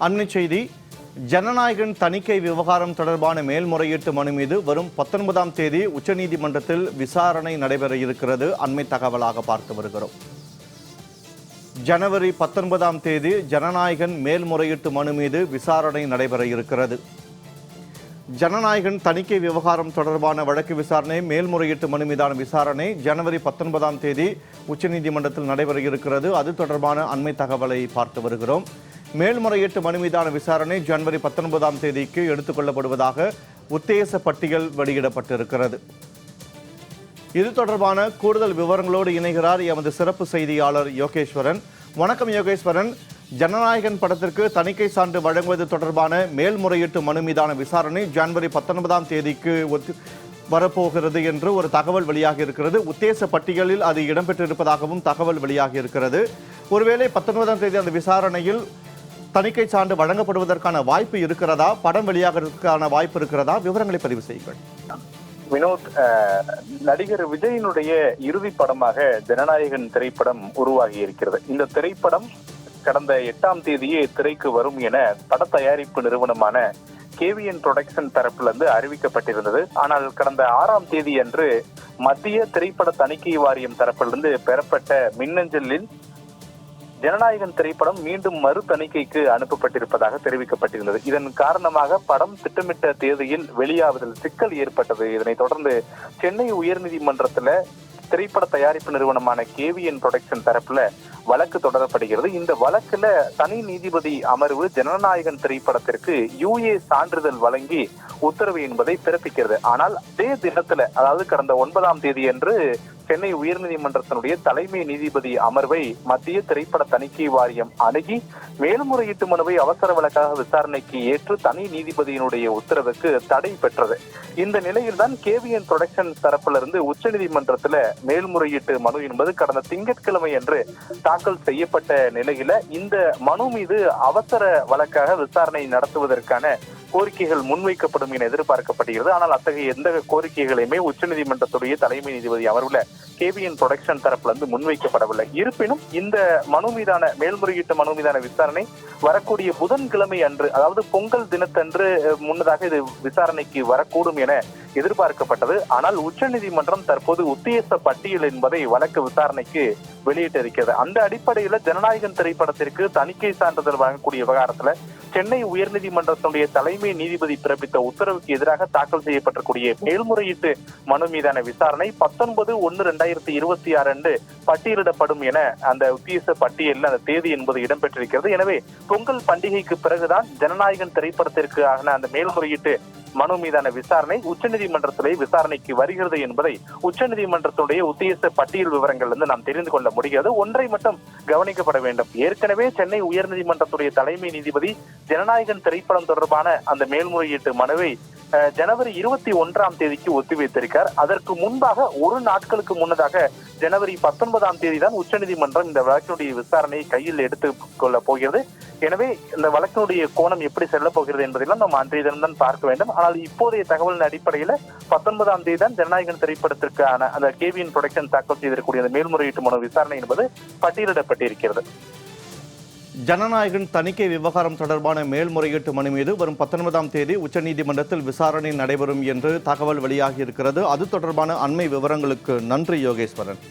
அண்மை செய்தி. ஜனநாயகன் தணிக்கை விவகாரம் தொடர்பான மேல்முறையீட்டு மனு மீது வரும் 19ஆம் தேதி உச்சநீதிமன்றத்தில் விசாரணை நடைபெற இருக்கிறது. அண்மை தகவலாக பார்த்து வருகிறோம். ஜனவரி 19ஆம் தேதி ஜனநாயகன் மேல்முறையீட்டு மனு மீது விசாரணை நடைபெற இருக்கிறது. ஜனநாயகன் தணிக்கை விவகாரம் தொடர்பான வழக்கு விசாரணை, மேல்முறையீட்டு மனு மீதான விசாரணை ஜனவரி 19ஆம் தேதி உச்சநீதிமன்றத்தில் நடைபெற இருக்கிறது. அது தொடர்பான அண்மை தகவலை பார்த்து வருகிறோம். மேல்முறையீட்டு மனு மீதான விசாரணை ஜனவரி 19ஆம் தேதிக்கு எடுத்துக்கொள்ளப்படுவதாக உத்தேச பட்டியல் வெளியிடப்பட்டிருக்கிறது. இது தொடர்பான கூடுதல் விவரங்களோடு இணைகிறார் எமது சிறப்பு செய்தியாளர் யோகேஸ்வரன். வணக்கம் யோகேஸ்வரன். ஜனநாயகன் படத்திற்கு தணிக்கை சான்று வழங்குவது தொடர்பான மேல்முறையீட்டு மனு மீதான விசாரணை ஜனவரி 19ஆம் தேதிக்கு வரப்போகிறது என்று ஒரு தகவல் வெளியாகி இருக்கிறது. உத்தேச பட்டியலில் அது இடம்பெற்றிருப்பதாகவும் தகவல் வெளியாகி இருக்கிறது. ஒருவேளை 19ஆம் தேதி அந்த விசாரணையில் தணிக்கை சான்று வழங்கப்படுவதற்கான வாய்ப்பு இருக்கிறதா? படம் வெளியாகிறதுக்கான வாய்ப்பு இருக்கிறதா? விவரங்களை பதிவு செய்யுங்கள். வினோத், நடிகர் விஜயினுடைய இறுதி படமாக ஜனநாயகன் திரைப்படம் உருவாகி இருக்கிறது. இந்த திரைப்படம் கடந்த 8ஆம் தேதியே திரைக்கு வரும் என பட தயாரிப்பு நிறுவனமான கேவிஎன் புரொடக்ஷன் தரப்பிலிருந்து அறிவிக்கப்பட்டிருந்தது. ஆனால் கடந்த 6ஆம் தேதி அன்று மத்திய திரைப்பட தணிக்கை வாரியம் தரப்பிலிருந்து பெறப்பட்ட மின்னஞ்சலில் ஜனநாயகன் திரைப்படம் மீண்டும் மறு தணிக்கைக்கு அனுப்பப்பட்டிருப்பதாக தெரிவிக்கப்பட்டிருந்தது. இதன் காரணமாக படம் திட்டமிட்ட தேதியில் வெளியாவதில் சிக்கல் ஏற்பட்டது. இதனைத் தொடர்ந்து சென்னை உயர்நீதிமன்றத்தில் திரைப்பட தயாரிப்பு நிறுவனமான கேவிஎன் புரொடக்ஷன் தரப்புல வழக்கு தொடரப்படுகிறது. இந்த வழக்குல தனி நீதிபதி அமர்வு ஜனநாயகன் திரைப்படத்திற்கு யுஏ சான்றிதழ் வழங்கி உத்தரவு என்பதை பிறப்பிக்கிறது. ஆனால் அதே தினத்துல, அதாவது கடந்த 9ஆம் தேதி அன்று சென்னை உயர்நீதிமன்றத்தினுடைய தலைமை நீதிபதி அமர்வை மத்திய திரைப்பட தணிக்கை வாரியம் அணுகி மேல்முறையீட்டு மனுவை அவசர வழக்காக விசாரணைக்கு ஏற்று தனி நீதிபதியினுடைய உத்தரவுக்கு தடை பெற்றது. இந்த நிலையில்தான் கேவிஎன் புரொடக்ஷன் தரப்பிலிருந்து உச்சநீதிமன்றத்துல மேல்முறையீட்டு மனு என்பது கடந்த திங்கட்கிழமை அன்று தாக்கல் செய்யப்பட்ட நிலையில இந்த மனு மீது அவசர வழக்காக விசாரணை நடத்துவதற்கான கோரிக்கைகள் முன்வைக்கப்படும் என எதிர்பார்க்கப்படுகிறது. ஆனால் அத்தகைய எந்த கோரிக்கைகளையுமே உச்சநீதிமன்றத்துடைய தலைமை நீதிபதி அமர்வுல கேவிஎன் புரொடக்ஷன் தரப்பிலிருந்து முன்வைக்கப்படவில்லை. இருப்பினும் இந்த மனு மீதான மேல்முறையீட்டு மனு மீதான விசாரணை வரக்கூடிய புதன்கிழமை அன்று, அதாவது பொங்கல் தினத்தன்று முன்னதாக இது விசாரணைக்கு வரக்கூடும் என எதிர்பார்க்கப்பட்டது. ஆனால் உச்சநீதிமன்றம் தற்போது உத்தேச பட்டியல் என்பதை வழக்கு விசாரணைக்கு வெளியிட்டிருக்கிறது. அந்த அடிப்படையில ஜனநாயகன் திரைப்படத்திற்கு தணிக்கை சான்றிதழ் வழங்கக்கூடிய விவகாரத்துல சென்னை உயர்நீதிமன்றத்தினுடைய தலைமை நீதிபதி பிறப்பித்த உத்தரவுக்கு எதிராக தாக்கல் செய்யப்பட்டிருக்கூடிய மேல்முறையீட்டு மனு மீதான விசாரணை 19/1/2026 அன்று பட்டியலிடப்படும் என அந்த உத்தேச பட்டியலில் அந்த தேதி என்பது இடம்பெற்றிருக்கிறது. எனவே பொங்கல் பண்டிகைக்கு பிறகுதான் ஜனநாயகன் திரைப்படத்திற்கு ஆன அந்த மேல்முறையீட்டு மனு மீதான விசாரணை உச்சநீதிமன்றத்திலே விசாரணைக்கு வருகிறது என்பதை உச்சநீதிமன்றத்துடைய உத்தேச பட்டியல் விவரங்கள் இருந்து நாம் தெரிந்து கொள்ள முடியாது. ஒன்றை மட்டும் கவனிக்கப்பட வேண்டும். ஏற்கனவே சென்னை உயர்நீதிமன்றத்துடைய தலைமை நீதிபதி ஜனநாயகன் திரைப்படம் தொடர்பான அந்த மேல்முறையீட்டு மனுவை ஜனவரி 21ஆம் தேதிக்கு ஒத்திவைத்திருக்கார். அதற்கு முன்பாக ஒரு நாட்களுக்கு முன்னதாக ஜனவரி 19ஆம் தேதி தான் உச்சநீதிமன்றம் இந்த வழக்கினுடைய விசாரணையை கையில் எடுத்துக் கொள்ள போகிறது. எனவே இந்த வழக்கினுடைய கோணம் எப்படி செல்ல போகிறது என்பதெல்லாம் நாம் அன்றைய தினம்தான் பார்க்க வேண்டும். ஆனால் இப்போதைய தகவலின் அடிப்படையில் 19ஆம் தேதி தான் ஜனநாயகன் திரைப்படத்திற்கான அந்த கேவிஎன் புரொடக்ஷன் தாக்கல் செய்திருக்கக்கூடிய அந்த மேல்முறையீட்டு மனு விசாரணை என்பது பட்டியலிடப்பட்டிருக்கிறது. ஜனநாயகன் தணிக்கை விவகாரம் தொடர்பான மேல்முறையீட்டு மனு மீது வரும் 19ஆம் தேதி உச்சநீதிமன்றத்தில் விசாரணை நடைபெறும் என்று தகவல் வெளியாகி இருக்கிறது. அது தொடர்பான அண்மை விவரங்களுக்கு நன்றி யோகேஸ்வரன்.